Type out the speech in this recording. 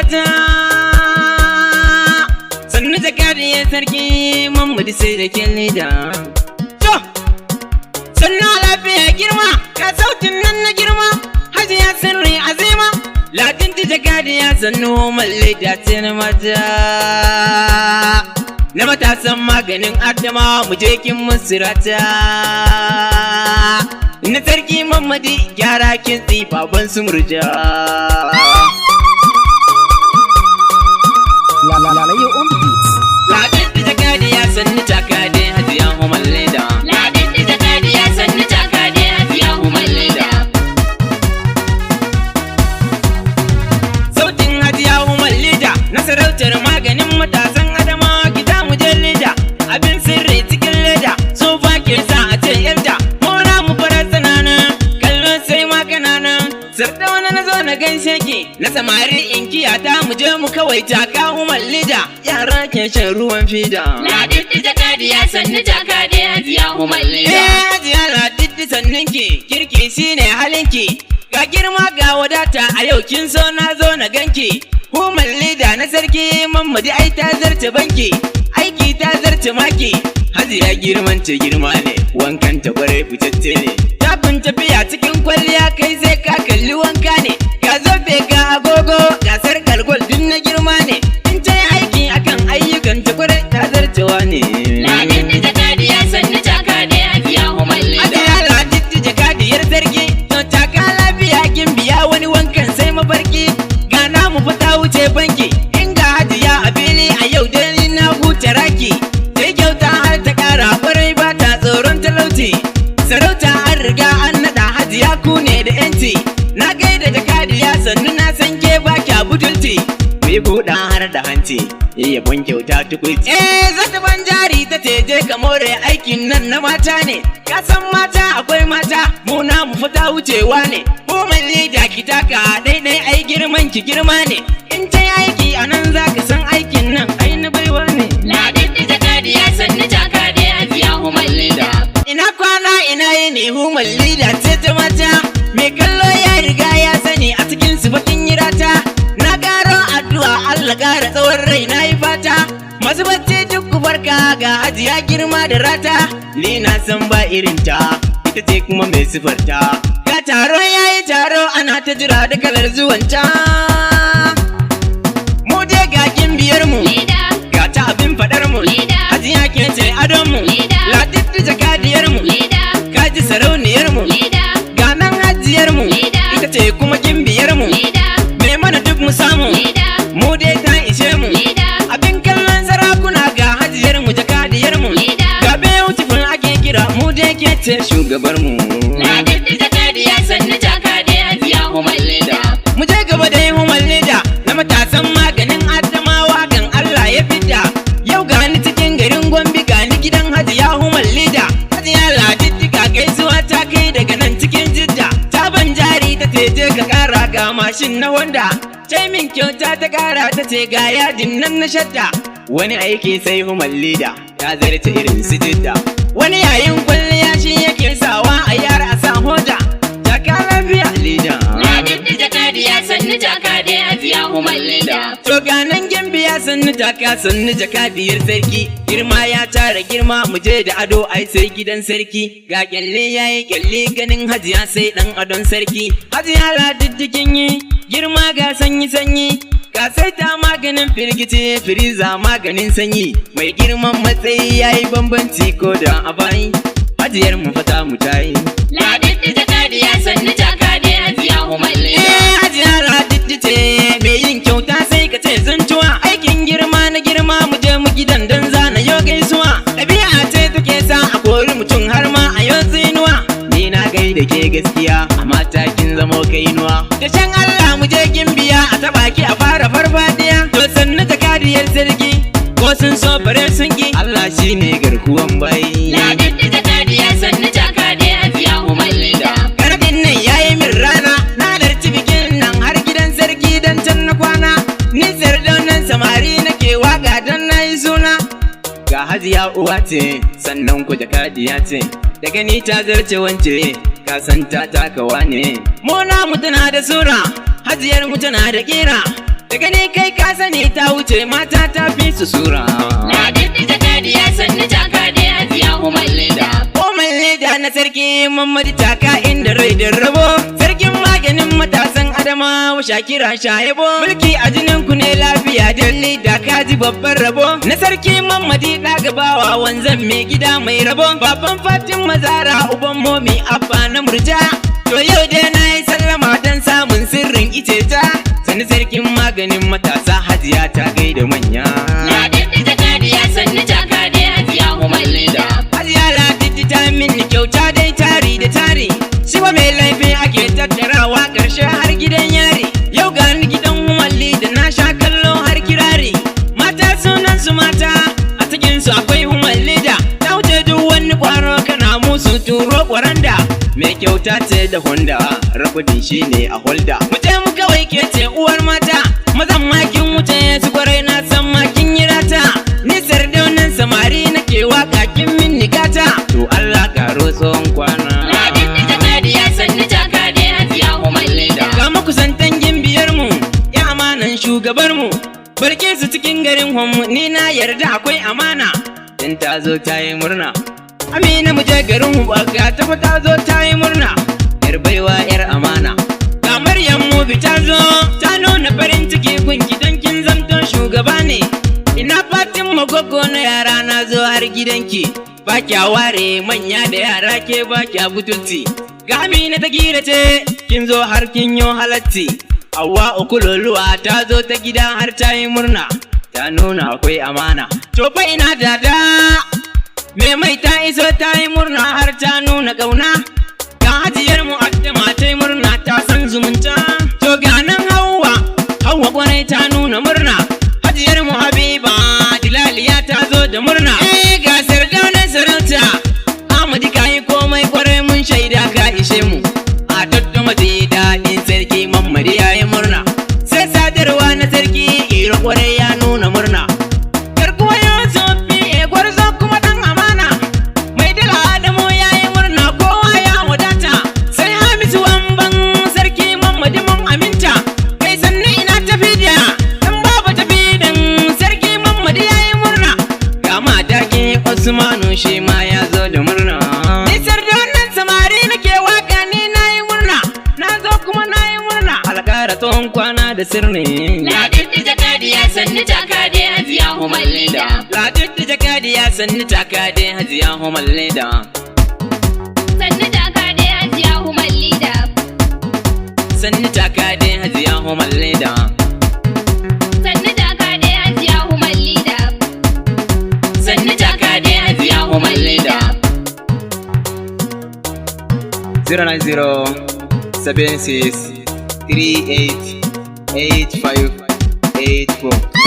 mata sannu Jakadiyar sarki Muhammadu sai da kin leda. To sannu lafiya girma ka sautin nan na girma Hajiya sirri azima Ladiddi Jakadiyar sannu mallida ce na mata na matasan maganin Adama mu je kin musirata na sarki Muhammadu gyara kin baban su murja. Ladiddi Jakadiyar sannu Jakadiyar Hajiya Umar Leda. Ladiddi Jakadiyar sannu Jakadiyar Hajiya Umar Leda. Sautin Hajiya Umar Leda na sarautar maganin matasan Adama gida mu je leda abin sirri cikin leda so ba ke sa a ce yarda mora mu fara sanana kallon sai ma kanana Sardaunan na zo na gaishe ki na samari in kiyata mu je mu kawai taka Umar Leda yara ke shan ruwan fida. Ladiddi Jakadiyar sannu Jakadiyar Hajiya Umar Leda. Hajiya Ladiddi sannin ki kirki shine halinki ga girma ga wadata a yau kin so na zo na ganki. Umar Leda na sarki Muhammadu ai ta zarce banki aiki ta zarce maki. Hajiya girman ta girma ne wankan ta kwarai fitacce ne tafin tafiya cikin kwalliya kai sai ka kalli wanka ne ga zobe ga agogo ga sarkar gold din na girma ne in ta yi aiki akan ayyukan ta kwarai ta zarcewa ne. Ladiddi Jakadiyar sannu Jakadiyar Hajiya Umar Leda. Hajiya Ladiddi Jakadiyar sarki to taka lafiya kin biya wani wankan sai mafarki ga namu fata wuce banki in ga Hajiya a fili a yau dai na huce raki sai kyauta har ta kara kwarai ba ta tsoron talauci sarauta an riga an nada Hajiya ku ne da yanci na gaida Jakadiyar sannu na san ke ba kya butulci mai buɗa har da hanci yabon kyauta tukuici. Zata ban jari ta je ka more aikin nan na mata ne ka san mata akwai mata mu na mu fita wucewa ne Umar Leda ki taka daidai ai girman ki girma ne in ta aiki a nan za ka san aikin nan ai na baiwa ne. Ladiddi Jakadiyar sannu Jakadiyar Hajiya Umar Leda. Ina kwana ina yini Umar Leda ce ta mata mai kallo ya riga ya sani a cikin sifatin yirata na karo addu'a Allah kara tsawon rai na yi fata masu bacci duk ku barka ga Hajiya girma da rata ni na san ba irin ta ita ce kuma mai sifarta ga taro yayi taro ana ta jira da kalar zuwanta mu je ga biyar mu ga ta abin fadar mu Hajiya ke ce adon mu Ladiddi Jakadiyar mu ka ji sarauniyar mu ga nan Hajiyar mu ita ce kuma biyar mu me mana duk mu samu mu dai ta ishe mu abin kallon sarakuna ga Hajiyar mu Jakadiyar mu ga beautiful ake kira mu dai ke ce shugabar mu. Ladiddi Jakadiyar sannu Jakadiyar Hajiya Umar Leda. Mu je gaba da Umar Leda na matasan maganin Adamawa kan Allah ya fidda yau ga ni cikin garin Gombe ga ni gidan Hajiya Umar Leda. Hajiya Ladiddi ka gaisuwa ta kai daga nan cikin Jidda ta ban jari ta je ka kara ga mashin na Honda tai min kyauta ta kara ta ce ga yadin nan na shadda wani aiki sai Umar Leda ta zarta irin su Jidda wani yayin kwalliya shi yake sawa a yara a sa hoda jaka lafiya Leda. Ladiddi Jakadiyar sannu Jakadiyar Hajiya Umar Leda. To ganan Gimbiya sannu taka sannu Jakadiyar sarki girma ya tara girma mu je da ado ai sai gidan sarki ga kyalle yayi kyalle ganin Hajiya sai dan adon sarki Hajiya Ladiddi kin yi girma ga sanyi sanyi ga sai ta maganin firgice firiza maganin sanyi mai girman matsayi yayi bambanci ko da a bayi Hajiyar mu fata mu tayi. Ladiddi Jakadiyar sannu Jakadiyar Hajiya Umar Leda. Hajiya Ladiddi ce mai yin kyauta sai ka ce zantuwa aikin girma na girma mu je mu gidan dan zana yo gaisuwa ɗabi'a ce take sa a kori mutum har ma a yau tsinuwa ni na gaida ke gaskiya a mata kin zamo kainuwa da shan Allah mu je Gimbiya a taba ki a fara farfadiya to sannu Jakadiyar sarki ko sun so bare sun ki Allah shine garkuwan bai. Ladiddi Jakadiyar sannu Jakadiyar Hajiya Umar Leda. Karabin nan yayi min rana na halarci bikin nan har gidan sarki dan can na kwana ni Sardaunan Samaree nake waka dan nayi suna ga Hajiya uwa ce sannan ku Jakadiya ce daga ni ta zarce wance ka san ta takawa ne mu na mu tana da sura Hajiyar mu tana da kira daga ne kai ka sani ta wuce mata ta fi su sura. Ladiddi Jakadiyar sannu Jakadiyar Hajiya Umar Leda. Umar Leda na sarki Muhammadu Taka inda rai da rabo. Sarkin maganin matasan Adamawa Shakira Shayabo. Mulki a jinin ku ne lafiya don Leda ka ji babban rabo. Na sarki Muhammadu Ɗagabawa wanzan mai gida mai rabo. Baban Fatin Mazara uban momi abba na murja. To yau dai na yi sallama don samun sirrin iceta. Sani sarkin maganin matasa Hajiya ta gaida manya. Ladiddi Jakadiyar sannu Jakadiyar Hajiya Umar Leda. Hajiya Ladiddi ta mini kyauta dai tari da tari. Shi ba mai laifi ake tattarawa ƙarshe har gidan yari. Yau ga ni gidan Umar Leda na sha kallo har kirari. Mata sunan su mata a cikin su akwai Umar Leda. Ta wuce duk wani kwaro kana musu turo kwaranda. Mai kyauta ce da Honda, rabudin shi ne a holda. Mutum mu kawai ke ce uwar mata, mazan makin wuce su kwarai na san makin yi rata. Ni Sardaunan Samaree nake waka kin min nigata. To Allah karo tsohon kwana. Ladiddi Jakadiyar sannu Jakadiyar Hajiya Umar Leda. Ga makusantan gimbiyar mu, ya amanan shugabar mu. Barke su cikin garin Hommu, ni na yarda akwai amana. Dan ta zo ta yi murna. Amina mu je garin mu baka ta fa ta zo ta yi murna. Yar baiwa yar amana. Ga Maryam mu bi ta zo ta nuna farin ciki gunki dan kin zamto shugaba ne. Ina fatin magogo na yara na zo har gidanki. Ba kya ware manya da yara ke ba kya butulci. Ga Amina ta gira ce kin zo har kin yo halatti. Awwa ukuloluwa ta zo ta gida har ta yi murna. Ta nuna akwai amana. To fa ina dada. Me mai ta iso ta yi murna har ta nuna ƙauna. Ga Hajiyar mu Adama ta yi murna ta san zumunta. To ga nan Hauwa kwarai ta nuna murna. Hajiyar mu Habiba Dilaliya ta zo da murna. Ga Sardaunan sarauta Ahmadu ka yi komai kwarai mun shaida ka ishe mu. A tattama ji daɗin sarki Muhammadu ya yi murna. Sai sadarwa na sarki Iro kwarai ya nuna murna. Garkuwa Yusufi gwarzo kuma ɗan amana. Mai dala Adamu ya yi murna kowa ya wadata. Sai Hamisu Wamban sarki Muhammadu mun aminta. Kai sannu ina tafi da ɗan babu tafi dan sarki Muhammadu ya yi murna. Ga mataki Usmanu shi ma ya zo da murna. Ni Sardaunan Samaree nake waka ni na yi murna. Na zo kuma na yi murna. Alƙara tsohon kwana da sirri. Ladiddi Jakadiyar sannu Jakadiyar Hajiya Umar Leda. Ladiddi Jakadiyar sannu Jakadiyar Hajiya Umar Leda. Sannu Jakadiyar Hajiya Umar Leda. Sannu Jakadiyar Hajiya Umar Leda. Sannu Jakadiyar Hajiya Umar Leda. Sannu Jakadiyar Hajiya Umar Leda. 09076388584